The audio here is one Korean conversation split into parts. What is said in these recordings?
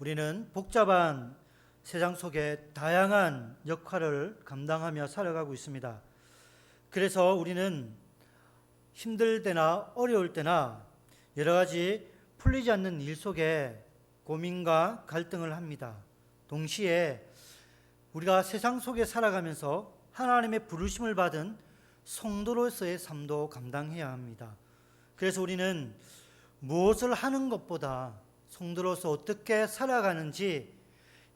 우리는 복잡한 세상 속에 다양한 역할을 감당하며 살아가고 있습니다. 그래서 우리는 힘들 때나 어려울 때나 여러 가지 풀리지 않는 일 속에 고민과 갈등을 합니다. 동시에 우리가 세상 속에 살아가면서 하나님의 부르심을 받은 성도로서의 삶도 감당해야 합니다. 그래서 우리는 무엇을 하는 것보다 성도로서 어떻게 살아가는지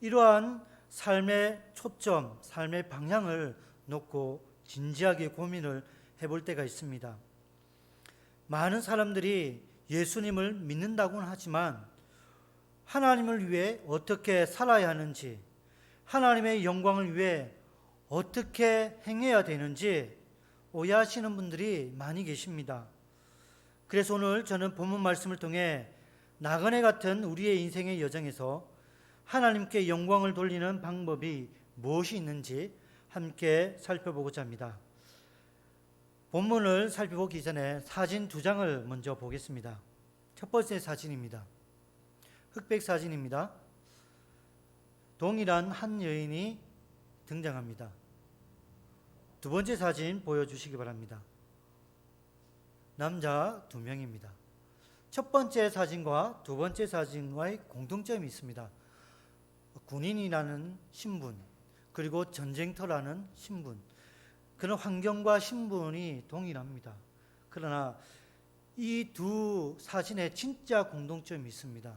이러한 삶의 초점, 삶의 방향을 놓고 진지하게 고민을 해볼 때가 있습니다. 많은 사람들이 예수님을 믿는다고는 하지만 하나님을 위해 어떻게 살아야 하는지, 하나님의 영광을 위해 어떻게 행해야 되는지 오해하시는 분들이 많이 계십니다. 그래서 오늘 저는 본문 말씀을 통해 나그네 같은 우리의 인생의 여정에서 하나님께 영광을 돌리는 방법이 무엇이 있는지 함께 살펴보고자 합니다. 본문을 살펴보기 전에 사진 두 장을 먼저 보겠습니다. 첫 번째 사진입니다. 흑백 사진입니다. 동일한 한 여인이 등장합니다. 두 번째 사진 보여주시기 바랍니다. 남자 두 명입니다. 첫 번째 사진과 두 번째 사진과의 공통점이 있습니다. 군인이라는 신분, 그리고 전쟁터라는 신분, 그런 환경과 신분이 동일합니다. 그러나 이 두 사진에 진짜 공통점이 있습니다.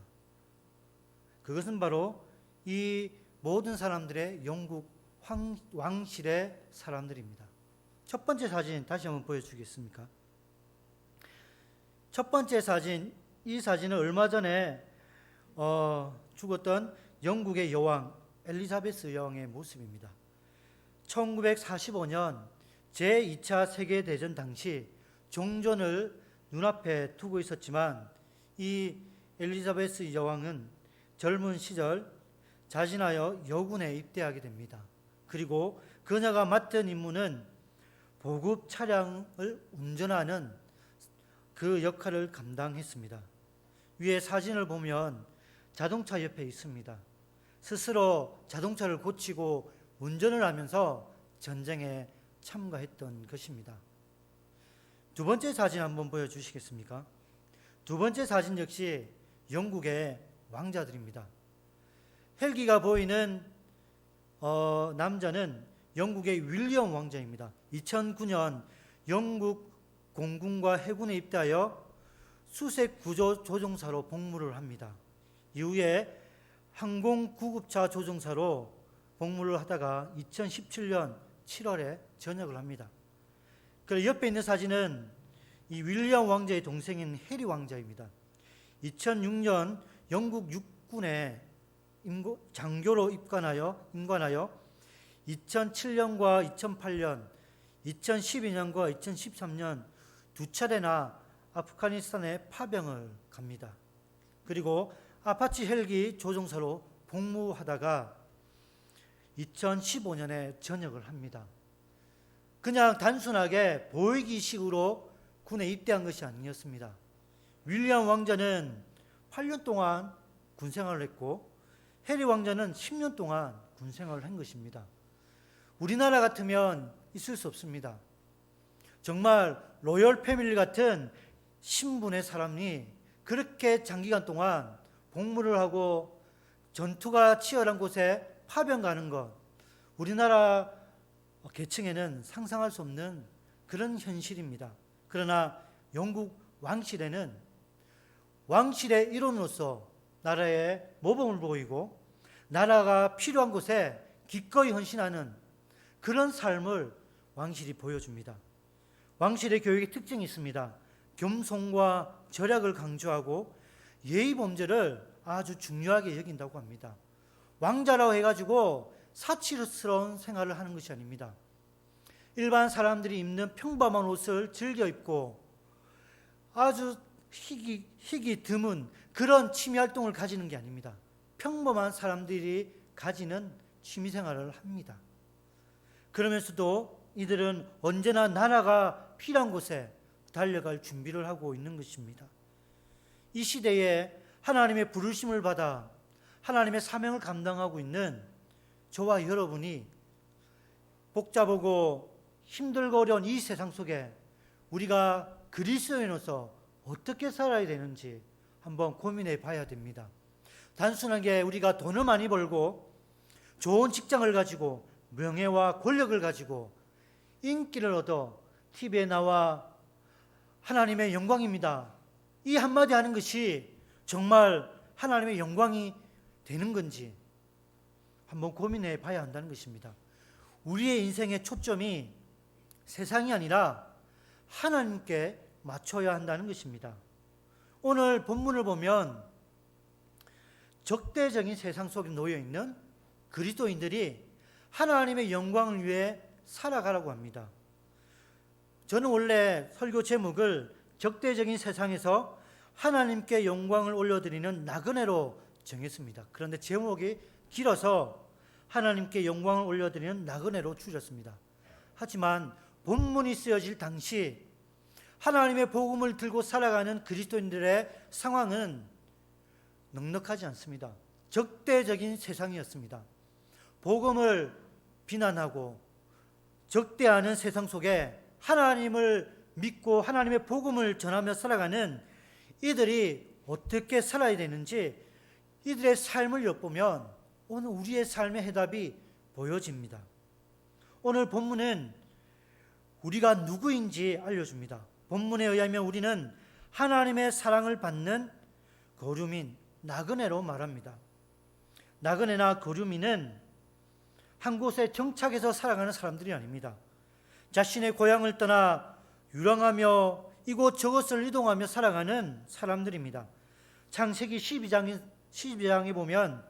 그것은 바로 이 모든 사람들의 영국 왕실의 사람들입니다. 첫 번째 사진 다시 한번 보여주겠습니까? 첫 번째 사진, 이 사진은 얼마 전에 죽었던 영국의 여왕 엘리자베스 여왕의 모습입니다. 1945년 제2차 세계대전 당시 종전을 눈앞에 두고 있었지만 이 엘리자베스 여왕은 젊은 시절 자진하여 여군에 입대하게 됩니다. 그리고 그녀가 맡은 임무는 보급 차량을 운전하는 그 역할을 감당했습니다. 위에 사진을 보면 자동차 옆에 있습니다. 스스로 자동차를 고치고 운전을 하면서 전쟁에 참가했던 것입니다. 두 번째 사진 한번 보여주시겠습니까? 두 번째 사진 역시 영국의 왕자들입니다. 헬기가 보이는 남자는 영국의 윌리엄 왕자입니다. 2009년 영국 공군과 해군에 입대하여 수색 구조 조종사로 복무를 합니다. 이후에 항공 구급차 조종사로 복무를 하다가 2017년 7월에 전역을 합니다. 그리고 옆에 있는 사진은 이 윌리엄 왕자의 동생인 해리 왕자입니다. 2006년 영국 육군에 장교로 임관하여 2007년과 2008년, 2012년과 2013년 두 차례나 아프가니스탄에 파병을 갑니다. 그리고 아파치 헬기 조종사로 복무하다가 2015년에 전역을 합니다. 그냥 단순하게 보이기식으로 군에 입대한 것이 아니었습니다. 윌리엄 왕자는 8년 동안 군생활을 했고 해리 왕자는 10년 동안 군생활을 한 것입니다. 우리나라 같으면 있을 수 없습니다. 정말 로열 패밀리 같은 신분의 사람이 그렇게 장기간 동안 복무를 하고 전투가 치열한 곳에 파병 가는 것, 우리나라 계층에는 상상할 수 없는 그런 현실입니다. 그러나 영국 왕실에는 왕실의 일원으로서 나라에 모범을 보이고 나라가 필요한 곳에 기꺼이 헌신하는 그런 삶을 왕실이 보여줍니다. 왕실의 교육의 특징이 있습니다. 겸손과 절약을 강조하고 예의 범죄를 아주 중요하게 여긴다고 합니다. 왕자라고 해가지고 사치스러운 생활을 하는 것이 아닙니다. 일반 사람들이 입는 평범한 옷을 즐겨 입고 아주 희귀 드문 그런 취미 활동을 가지는 게 아닙니다. 평범한 사람들이 가지는 취미 생활을 합니다. 그러면서도 이들은 언제나 나라가 필요한 곳에 달려갈 준비를 하고 있는 것입니다. 이 시대에 하나님의 부르심을 받아 하나님의 사명을 감당하고 있는 저와 여러분이 복잡하고 힘들고 어려운 이 세상 속에 우리가 그리스도인으로서 어떻게 살아야 되는지 한번 고민해 봐야 됩니다. 단순하게 우리가 돈을 많이 벌고 좋은 직장을 가지고 명예와 권력을 가지고 인기를 얻어 TV에 나와 하나님의 영광입니다, 이 한마디 하는 것이 정말 하나님의 영광이 되는 건지 한번 고민해 봐야 한다는 것입니다. 우리의 인생의 초점이 세상이 아니라 하나님께 맞춰야 한다는 것입니다. 오늘 본문을 보면 적대적인 세상 속에 놓여 있는 그리스도인들이 하나님의 영광을 위해 살아가라고 합니다. 저는 원래 설교 제목을 적대적인 세상에서 하나님께 영광을 올려드리는 나그네로 정했습니다. 그런데 제목이 길어서 하나님께 영광을 올려드리는 나그네로 줄였습니다. 하지만 본문이 쓰여질 당시 하나님의 복음을 들고 살아가는 그리스도인들의 상황은 넉넉하지 않습니다. 적대적인 세상이었습니다. 복음을 비난하고 적대하는 세상 속에 하나님을 믿고 하나님의 복음을 전하며 살아가는 이들이 어떻게 살아야 되는지 이들의 삶을 엿보면 오늘 우리의 삶의 해답이 보여집니다. 오늘 본문은 우리가 누구인지 알려줍니다. 본문에 의하면 우리는 하나님의 사랑을 받는 거류민, 나그네로 말합니다. 나그네나 거류민은 한 곳에 정착해서 살아가는 사람들이 아닙니다. 자신의 고향을 떠나 유랑하며 이곳저곳을 이동하며 살아가는 사람들입니다. 창세기 12장에 보면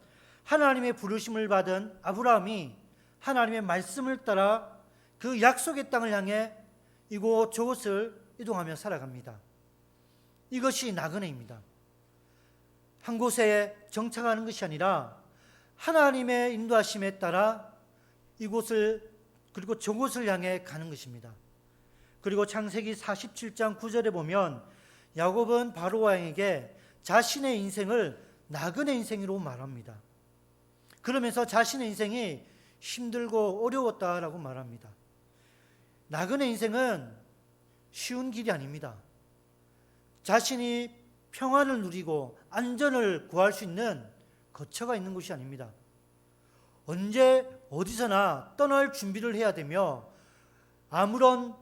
하나님의 부르심을 받은 아브라함이 하나님의 말씀을 따라 그 약속의 땅을 향해 이곳저곳을 이동하며 살아갑니다. 이것이 나그네입니다. 한 곳에 정착하는 것이 아니라 하나님의 인도하심에 따라 이곳을 그리고 저곳을 향해 가는 것입니다. 그리고 창세기 47장 9절에 보면 야곱은 바로 왕에게 자신의 인생을 나그네 인생으로 말합니다. 그러면서 자신의 인생이 힘들고 어려웠다라고 말합니다. 나그네 인생은 쉬운 길이 아닙니다. 자신이 평안을 누리고 안전을 구할 수 있는 거처가 있는 곳이 아닙니다. 언제 어디서나 떠날 준비를 해야 되며 아무런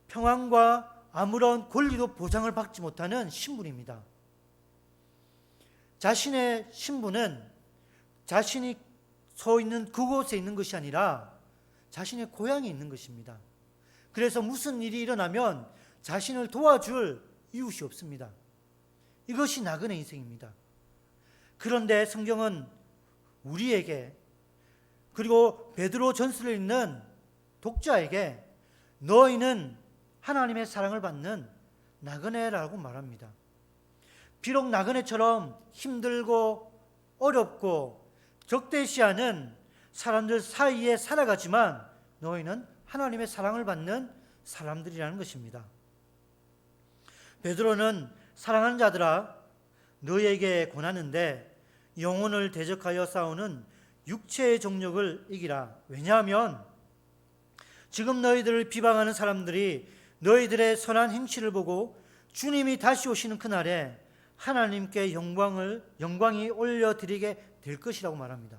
평안과 아무런 권리도 보장을 받지 못하는 신분입니다. 자신의 신분은 자신이 서 있는 그곳에 있는 것이 아니라 자신의 고향에 있는 것입니다. 그래서 무슨 일이 일어나면 자신을 도와줄 이웃이 없습니다. 이것이 나그네 인생입니다. 그런데 성경은 우리에게 그리고 베드로 전서를 읽는 독자에게 너희는 하나님의 사랑을 받는 나그네라고 말합니다. 비록 나그네처럼 힘들고 어렵고 적대시하는 사람들 사이에 살아가지만 너희는 하나님의 사랑을 받는 사람들이라는 것입니다. 베드로는 사랑하는 자들아 너희에게 권하는데 영혼을 대적하여 싸우는 육체의 정욕을 이기라. 왜냐하면 지금 너희들을 비방하는 사람들이 너희들의 선한 행실을 보고 주님이 다시 오시는 그날에 하나님께 영광이 올려드리게 될 것이라고 말합니다.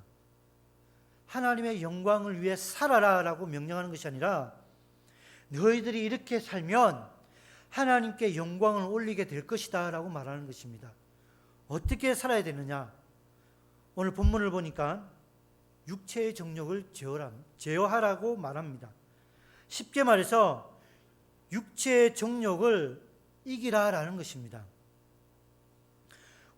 하나님의 영광을 위해 살아라라고 명령하는 것이 아니라 너희들이 이렇게 살면 하나님께 영광을 올리게 될 것이다 라고 말하는 것입니다. 어떻게 살아야 되느냐? 오늘 본문을 보니까 육체의 정욕을 제어하라고 말합니다. 쉽게 말해서 육체의 정욕을 이기라라는 것입니다.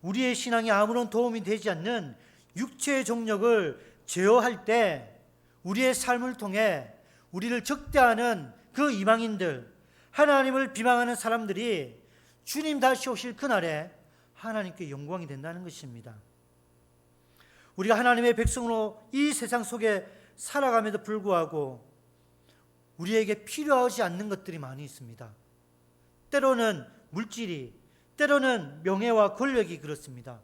우리의 신앙이 아무런 도움이 되지 않는 육체의 정욕을 제어할 때 우리의 삶을 통해 우리를 적대하는 그 이방인들, 하나님을 비방하는 사람들이 주님 다시 오실 그날에 하나님께 영광이 된다는 것입니다. 우리가 하나님의 백성으로 이 세상 속에 살아감에도 불구하고 우리에게 필요하지 않는 것들이 많이 있습니다. 때로는 물질이, 때로는 명예와 권력이 그렇습니다.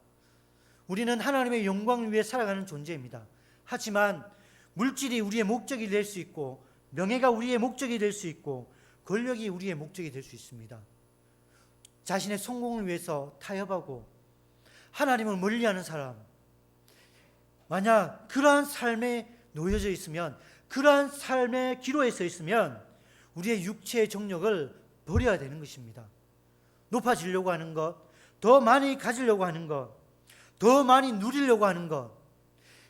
우리는 하나님의 영광을 위해 살아가는 존재입니다. 하지만 물질이 우리의 목적이 될 수 있고, 명예가 우리의 목적이 될 수 있고, 권력이 우리의 목적이 될 수 있습니다. 자신의 성공을 위해서 타협하고 하나님을 멀리하는 사람, 만약 그러한 삶에 놓여져 있으면, 그러한 삶의 기로에 서 있으면 우리의 육체의 정욕을 버려야 되는 것입니다. 높아지려고 하는 것, 더 많이 가지려고 하는 것, 더 많이 누리려고 하는 것,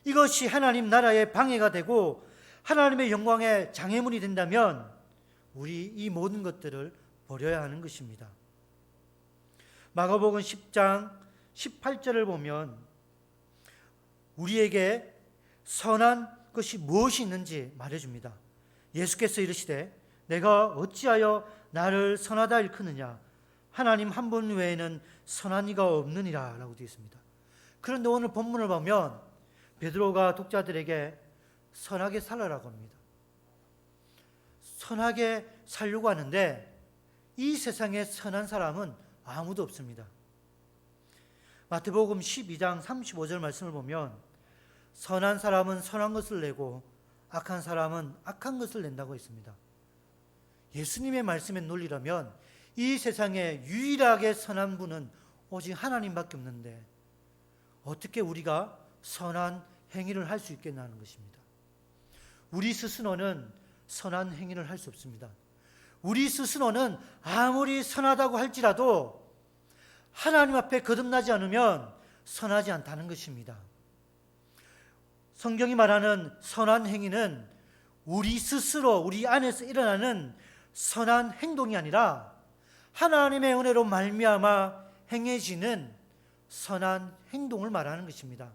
이것이 하나님 나라의 방해가 되고 하나님의 영광의 장애물이 된다면 우리 이 모든 것들을 버려야 하는 것입니다. 마가복음 10장 18절을 보면 우리에게 선한 것이 무엇이 있는지 말해줍니다. 예수께서 이르시되 내가 어찌하여 나를 선하다 일컫느냐, 하나님 한 분 외에는 선한 이가 없느니라 라고 되어 있습니다. 그런데 오늘 본문을 보면 베드로가 독자들에게 선하게 살아라고 합니다. 선하게 살려고 하는데 이 세상에 선한 사람은 아무도 없습니다. 마태복음 12장 35절 말씀을 보면 선한 사람은 선한 것을 내고 악한 사람은 악한 것을 낸다고 했습니다. 예수님의 말씀의 논리라면 이 세상에 유일하게 선한 분은 오직 하나님밖에 없는데 어떻게 우리가 선한 행위를 할 수 있겠냐는 것입니다. 우리 스스로는 선한 행위를 할 수 없습니다. 우리 스스로는 아무리 선하다고 할지라도 하나님 앞에 거듭나지 않으면 선하지 않다는 것입니다. 성경이 말하는 선한 행위는 우리 스스로, 우리 안에서 일어나는 선한 행동이 아니라 하나님의 은혜로 말미암아 행해지는 선한 행동을 말하는 것입니다.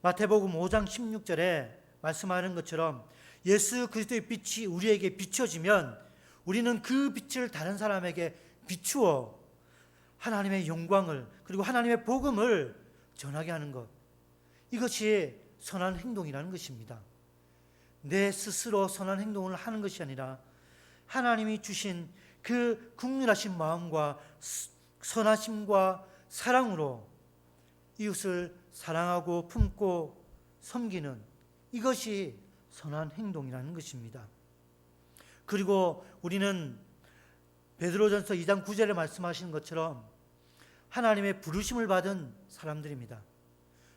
마태복음 5장 16절에 말씀하는 것처럼 예수 그리스도의 빛이 우리에게 비춰지면 우리는 그 빛을 다른 사람에게 비추어 하나님의 영광을, 그리고 하나님의 복음을 전하게 하는 것, 이것이 선한 행동이라는 것입니다. 내 스스로 선한 행동을 하는 것이 아니라 하나님이 주신 그 긍휼하신 마음과 선하심과 사랑으로 이웃을 사랑하고 품고 섬기는, 이것이 선한 행동이라는 것입니다. 그리고 우리는 베드로전서 2장 9절에 말씀하신 것처럼 하나님의 부르심을 받은 사람들입니다.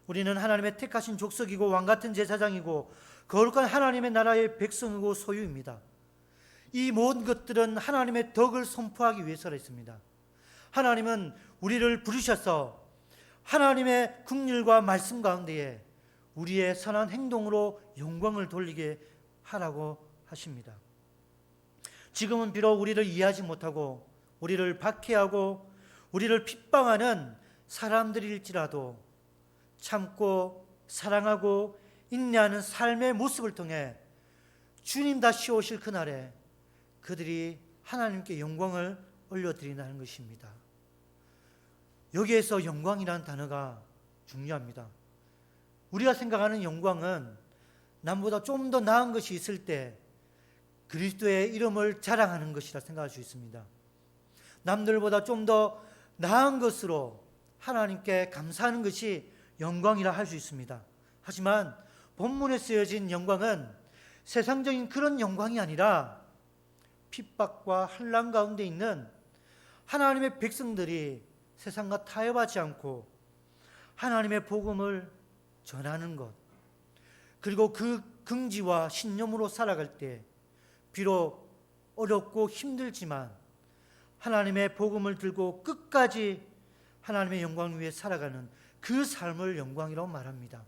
우리는 하나님의 택하신 족속이고 왕같은 제사장이고 거룩한 하나님의 나라의 백성이고 소유입니다. 이 모든 것들은 하나님의 덕을 선포하기 위해서라 했습니다. 하나님은 우리를 부르셔서 하나님의 긍휼과 말씀 가운데에 우리의 선한 행동으로 영광을 돌리게 하라고 하십니다. 지금은 비록 우리를 이해하지 못하고 우리를 박해하고 우리를 핍박하는 사람들일지라도 참고 사랑하고 인내하는 삶의 모습을 통해 주님 다시 오실 그날에 그들이 하나님께 영광을 올려드린다는 것입니다. 여기에서 영광이라는 단어가 중요합니다. 우리가 생각하는 영광은 남보다 좀 더 나은 것이 있을 때 그리스도의 이름을 자랑하는 것이라 생각할 수 있습니다. 남들보다 좀 더 나은 것으로 하나님께 감사하는 것이 영광이라 할 수 있습니다. 하지만 본문에 쓰여진 영광은 세상적인 그런 영광이 아니라 핍박과 환난 가운데 있는 하나님의 백성들이 세상과 타협하지 않고 하나님의 복음을 전하는 것, 그리고 그 긍지와 신념으로 살아갈 때 비록 어렵고 힘들지만 하나님의 복음을 들고 끝까지 하나님의 영광을 위해 살아가는 그 삶을 영광이라고 말합니다.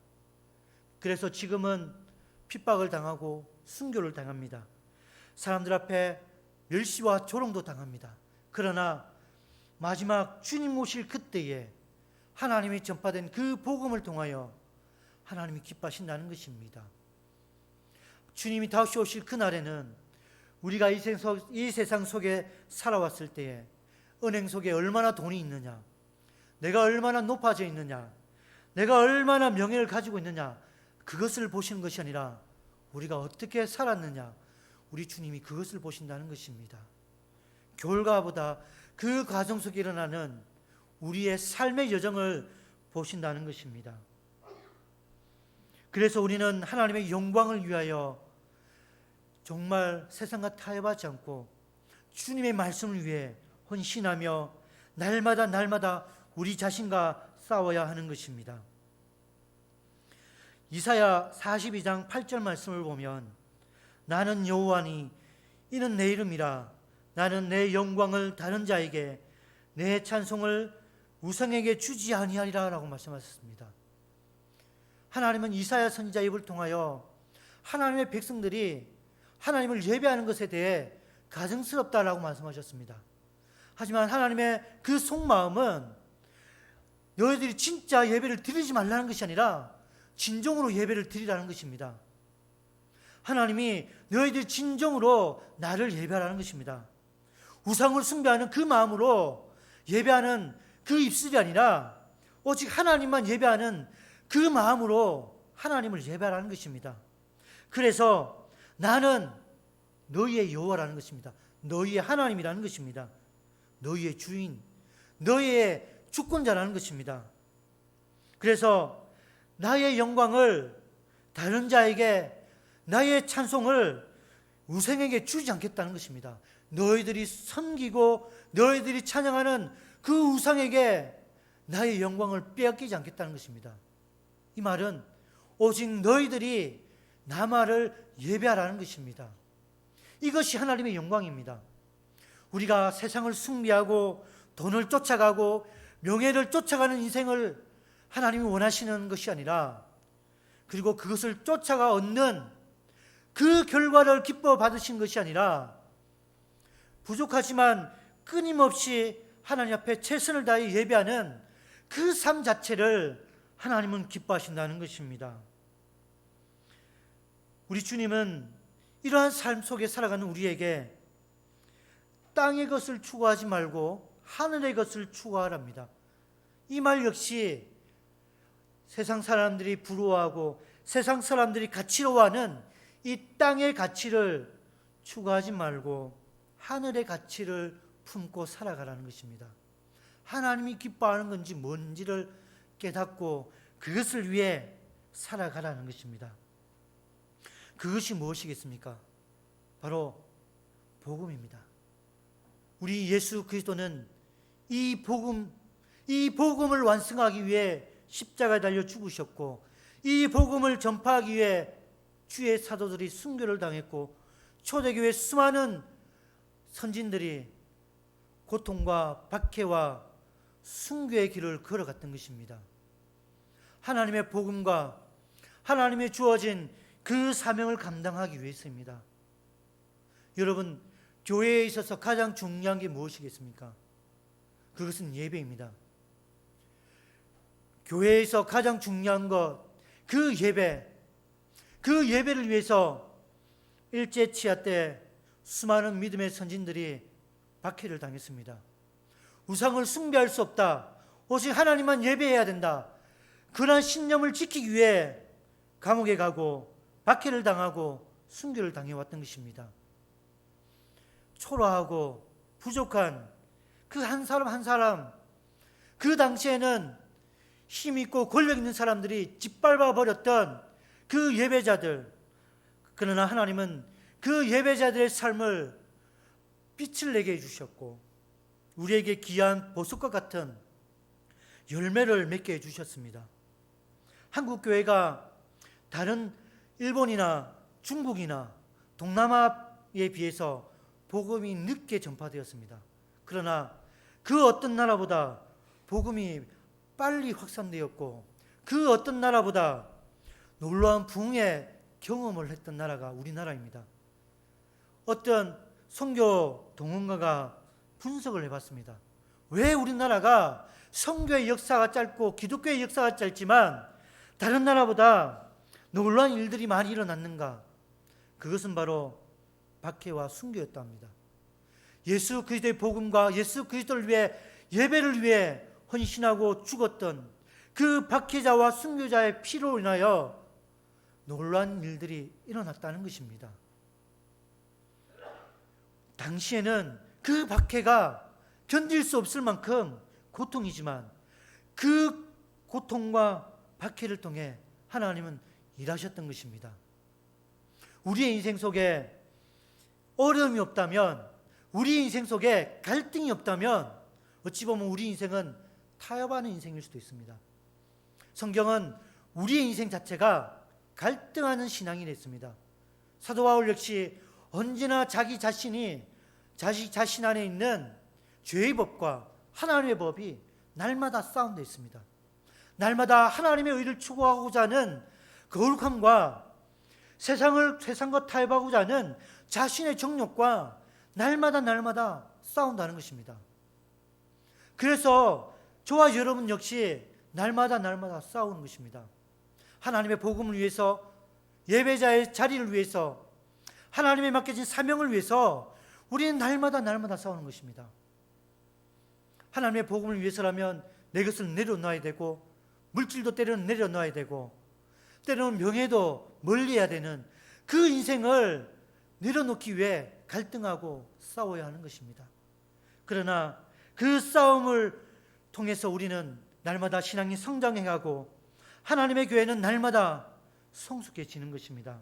그래서 지금은 핍박을 당하고 순교를 당합니다. 사람들 앞에 멸시와 조롱도 당합니다. 그러나 마지막 주님 오실 그때에 하나님이 전파된 그 복음을 통하여 하나님이 기뻐하신다는 것입니다. 주님이 다시 오실 그날에는 우리가 이 세상 속에 살아왔을 때에 은행 속에 얼마나 돈이 있느냐, 내가 얼마나 높아져 있느냐, 내가 얼마나 명예를 가지고 있느냐, 그것을 보시는 것이 아니라 우리가 어떻게 살았느냐, 우리 주님이 그것을 보신다는 것입니다. 결과보다 그 과정 속에 일어나는 우리의 삶의 여정을 보신다는 것입니다. 그래서 우리는 하나님의 영광을 위하여 정말 세상과 타협하지 않고 주님의 말씀을 위해 헌신하며 날마다 우리 자신과 싸워야 하는 것입니다. 이사야 42장 8절 말씀을 보면 나는 여호와니 이는 내 이름이라 나는 내 영광을 다른 자에게 내 찬송을 우상에게 주지 아니하리라 라고 말씀하셨습니다. 하나님은 이사야 선지자 입을 통하여 하나님의 백성들이 하나님을 예배하는 것에 대해 가증스럽다라고 말씀하셨습니다. 하지만 하나님의 그 속마음은 너희들이 진짜 예배를 드리지 말라는 것이 아니라 진정으로 예배를 드리라는 것입니다. 하나님이 너희들이 진정으로 나를 예배하라는 것입니다. 우상을 숭배하는 그 마음으로 예배하는 그 입술이 아니라 오직 하나님만 예배하는 그 마음으로 하나님을 예배하라는 것입니다. 그래서 나는 너희의 여호와라는 것입니다. 너희의 하나님이라는 것입니다. 너희의 주인, 너희의 주권자라는 것입니다. 그래서 나의 영광을 다른 자에게, 나의 찬송을 우상에게 주지 않겠다는 것입니다. 너희들이 섬기고 너희들이 찬양하는 그 우상에게 나의 영광을 빼앗기지 않겠다는 것입니다. 이 말은 오직 너희들이 나만을 예배하라는 것입니다. 이것이 하나님의 영광입니다. 우리가 세상을 숭배하고 돈을 쫓아가고 명예를 쫓아가는 인생을 하나님이 원하시는 것이 아니라, 그리고 그것을 쫓아가 얻는 그 결과를 기뻐 받으신 것이 아니라, 부족하지만 끊임없이 하나님 앞에 최선을 다해 예배하는 그 삶 자체를 하나님은 기뻐하신다는 것입니다. 우리 주님은 이러한 삶 속에 살아가는 우리에게 땅의 것을 추구하지 말고 하늘의 것을 추구하랍니다. 이 말 역시 세상 사람들이 부러워하고 세상 사람들이 가치로워하는 이 땅의 가치를 추구하지 말고 하늘의 가치를 품고 살아가라는 것입니다. 하나님이 기뻐하는 건지 뭔지를 깨닫고 그것을 위해 살아가라는 것입니다. 그것이 무엇이겠습니까? 바로 복음입니다. 우리 예수 그리스도는 이 복음을 완성하기 위해 십자가에 달려 죽으셨고, 이 복음을 전파하기 위해 주의 사도들이 순교를 당했고, 초대교회 수많은 선진들이 고통과 박해와 순교의 길을 걸어갔던 것입니다. 하나님의 복음과 하나님의 주어진 그 사명을 감당하기 위해서입니다. 여러분, 교회에 있어서 가장 중요한 게 무엇이겠습니까? 그것은 예배입니다. 교회에서 가장 중요한 것, 그 예배를 위해서 일제치하 때 수많은 믿음의 선진들이 박해를 당했습니다. 우상을 숭배할 수 없다, 오직 하나님만 예배해야 된다, 그러한 신념을 지키기 위해 감옥에 가고 박해를 당하고 순교를 당해왔던 것입니다. 초라하고 부족한 그 한 사람 한 사람, 그 당시에는 힘있고 권력 있는 사람들이 짓밟아 버렸던 그 예배자들, 그러나 하나님은 그 예배자들의 삶을 빛을 내게 해주셨고 우리에게 귀한 보석과 같은 열매를 맺게 해주셨습니다. 한국교회가 다른 일본이나 중국이나 동남아에 비해서 복음이 늦게 전파되었습니다. 그러나 그 어떤 나라보다 복음이 빨리 확산되었고, 그 어떤 나라보다 놀라운 부흥의 경험을 했던 나라가 우리나라입니다. 어떤 선교 동원가가 분석을 해봤습니다. 왜 우리나라가 선교의 역사가 짧고 기독교의 역사가 짧지만 다른 나라보다 놀라운 일들이 많이 일어났는가? 그것은 바로 박해와 순교였다 합니다. 예수 그리스도의 복음과 예수 그리스도를 위해 예배를 위해 헌신하고 죽었던 그 박해자와 순교자의 피로 인하여 놀라운 일들이 일어났다는 것입니다. 당시에는 그 박해가 견딜 수 없을 만큼 고통이지만 그 고통과 박해를 통해 하나님은 일하셨던 것입니다. 우리의 인생 속에 어려움이 없다면, 우리 인생 속에 갈등이 없다면 어찌 보면 우리 인생은 타협하는 인생일 수도 있습니다. 성경은 우리의 인생 자체가 갈등하는 신앙이 됐습니다. 사도 바울 역시 언제나 자기 자신 안에 있는 죄의 법과 하나님의 법이 날마다 싸움되어 있습니다. 날마다 하나님의 의를 추구하고자 하는 거룩함과 세상과 타협하고자 하는 자신의 정욕과 날마다 싸운다는 것입니다. 그래서 저와 여러분 역시 날마다 싸우는 것입니다. 하나님의 복음을 위해서, 예배자의 자리를 위해서, 하나님의 맡겨진 사명을 위해서 우리는 날마다 싸우는 것입니다. 하나님의 복음을 위해서라면 내 것을 내려놔야 되고, 물질도 때로는 내려놔야 되고, 때로는 명예도 멀리해야 되는 그 인생을 내려놓기 위해 갈등하고 싸워야 하는 것입니다. 그러나 그 싸움을 통해서 우리는 날마다 신앙이 성장해가고 하나님의 교회는 날마다 성숙해지는 것입니다.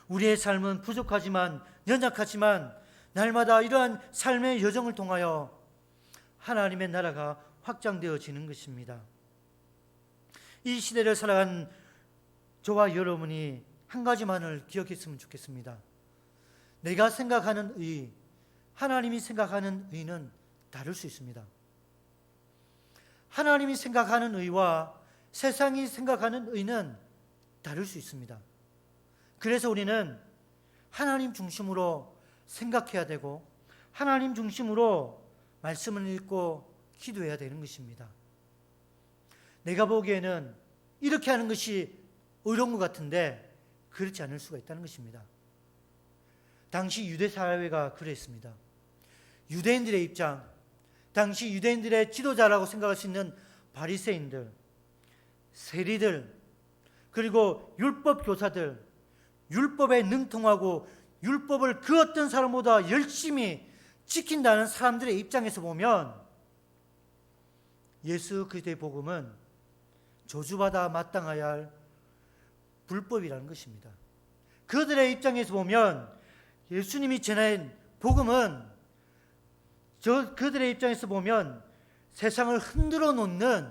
우리의 삶은 부족하지만, 연약하지만 날마다 이러한 삶의 여정을 통하여 하나님의 나라가 확장되어지는 것입니다. 이 시대를 살아간 저와 여러분이 한 가지만을 기억했으면 좋겠습니다. 내가 생각하는 의, 하나님이 생각하는 의는 다를 수 있습니다. 하나님이 생각하는 의와 세상이 생각하는 의는 다를 수 있습니다. 그래서 우리는 하나님 중심으로 생각해야 되고, 하나님 중심으로 말씀을 읽고 기도해야 되는 것입니다. 내가 보기에는 이렇게 하는 것이 의로운 것 같은데 그렇지 않을 수가 있다는 것입니다. 당시 유대 사회가 그랬습니다. 유대인들의 입장, 당시 유대인들의 지도자라고 생각할 수 있는 바리새인들, 세리들, 그리고 율법 교사들, 율법에 능통하고 율법을 그 어떤 사람보다 열심히 지킨다는 사람들의 입장에서 보면 예수 그리스도의 복음은 저주받아 마땅해야 할 불법이라는 것입니다. 그들의 입장에서 보면 예수님이 전한 복음은 그들의 입장에서 보면 세상을 흔들어 놓는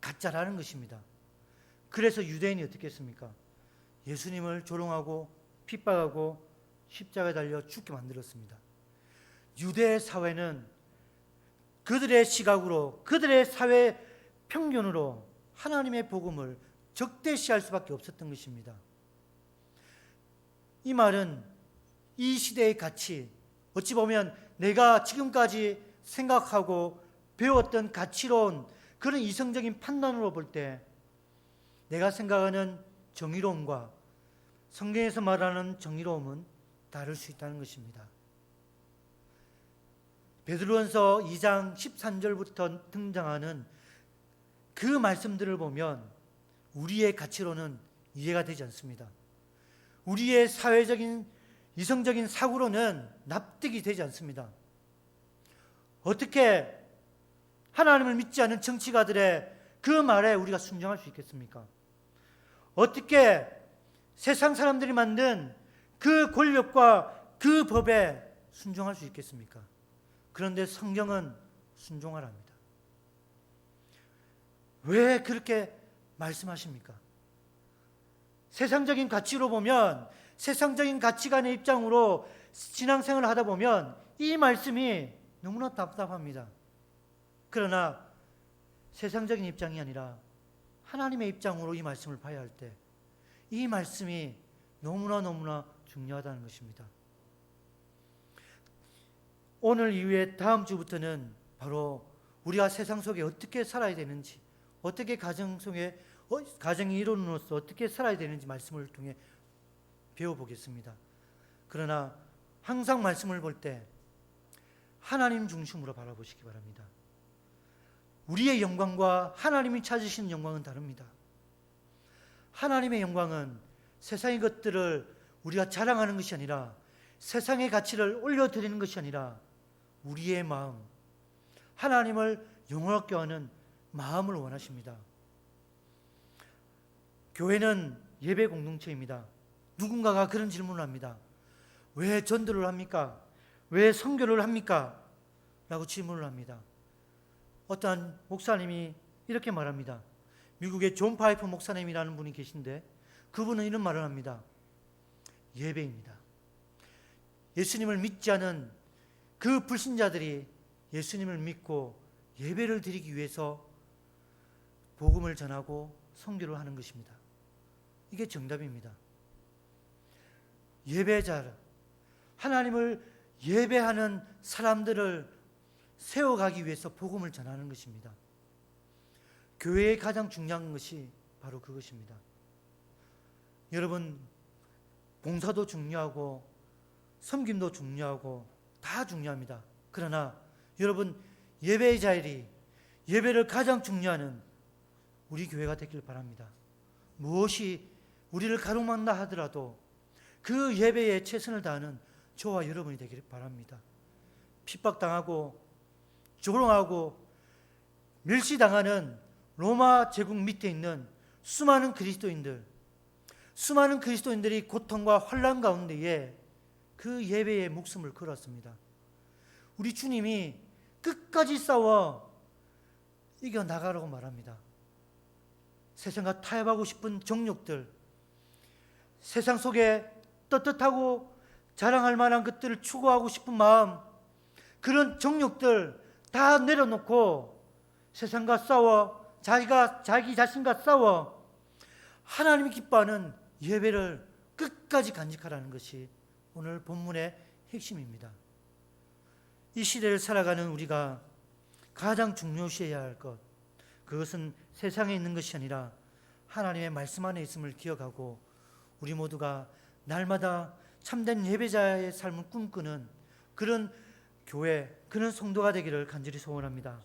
가짜라는 것입니다. 그래서 유대인이 어떻게 했습니까? 예수님을 조롱하고 핍박하고 십자가에 달려 죽게 만들었습니다. 유대 사회는 그들의 시각으로, 그들의 사회 평균으로 하나님의 복음을 적대시할 수밖에 없었던 것입니다. 이 말은 이 시대의 가치, 어찌 보면 내가 지금까지 생각하고 배웠던 가치로운 그런 이성적인 판단으로 볼 때 내가 생각하는 정의로움과 성경에서 말하는 정의로움은 다를 수 있다는 것입니다. 베드로전서 2장 13절부터 등장하는 그 말씀들을 보면 우리의 가치로는 이해가 되지 않습니다. 우리의 사회적인 이성적인 사고로는 납득이 되지 않습니다. 어떻게 하나님을 믿지 않는 정치가들의 그 말에 우리가 순종할 수 있겠습니까? 어떻게 세상 사람들이 만든 그 권력과 그 법에 순종할 수 있겠습니까? 그런데 성경은 순종하랍니다. 왜 그렇게 말씀하십니까? 세상적인 가치로 보면, 세상적인 가치관의 입장으로 신앙생활을 하다 보면 이 말씀이 너무나 답답합니다. 그러나 세상적인 입장이 아니라 하나님의 입장으로 이 말씀을 봐야 할 때 이 말씀이 너무나 중요하다는 것입니다. 오늘 이후에 다음 주부터는 바로 우리가 세상 속에 어떻게 살아야 되는지, 어떻게 가정의 이론으로서 어떻게 살아야 되는지 말씀을 통해 배워보겠습니다. 그러나 항상 말씀을 볼 때 하나님 중심으로 바라보시기 바랍니다. 우리의 영광과 하나님이 찾으시는 영광은 다릅니다. 하나님의 영광은 세상의 것들을 우리가 자랑하는 것이 아니라, 세상의 가치를 올려드리는 것이 아니라 우리의 마음, 하나님을 영원하게 하는 마음을 원하십니다. 교회는 예배 공동체입니다. 누군가가 그런 질문을 합니다. 왜 전도를 합니까? 왜 선교를 합니까? 라고 질문을 합니다. 어떠한 목사님이 이렇게 말합니다. 미국의 존 파이프 목사님이라는 분이 계신데 그분은 이런 말을 합니다. 예배입니다. 예수님을 믿지 않은 그 불신자들이 예수님을 믿고 예배를 드리기 위해서 복음을 전하고 선교를 하는 것입니다. 이게 정답입니다. 예배자, 하나님을 예배하는 사람들을 세워가기 위해서 복음을 전하는 것입니다. 교회의 가장 중요한 것이 바로 그것입니다. 여러분, 봉사도 중요하고 섬김도 중요하고 다 중요합니다. 그러나 여러분, 예배의 자리, 예배를 가장 중요하는 우리 교회가 되길 바랍니다. 무엇이 우리를 가로막나 하더라도 그 예배에 최선을 다하는 저와 여러분이 되길 바랍니다. 핍박당하고 조롱하고 멸시당하는 로마 제국 밑에 있는 수많은 그리스도인들이 고통과 환난 가운데에 그 예배에 목숨을 걸었습니다. 우리 주님이 끝까지 싸워 이겨나가라고 말합니다. 세상과 타협하고 싶은 정욕들, 세상 속에 떳떳하고 자랑할 만한 것들을 추구하고 싶은 마음, 그런 정욕들 다 내려놓고 세상과 싸워 자기 자신과 싸워 하나님이 기뻐하는 예배를 끝까지 간직하라는 것이 오늘 본문의 핵심입니다. 이 시대를 살아가는 우리가 가장 중요시해야 할 것, 그것은 세상에 있는 것이 아니라 하나님의 말씀 안에 있음을 기억하고 우리 모두가 날마다 참된 예배자의 삶을 꿈꾸는 그런 교회, 그런 성도가 되기를 간절히 소원합니다.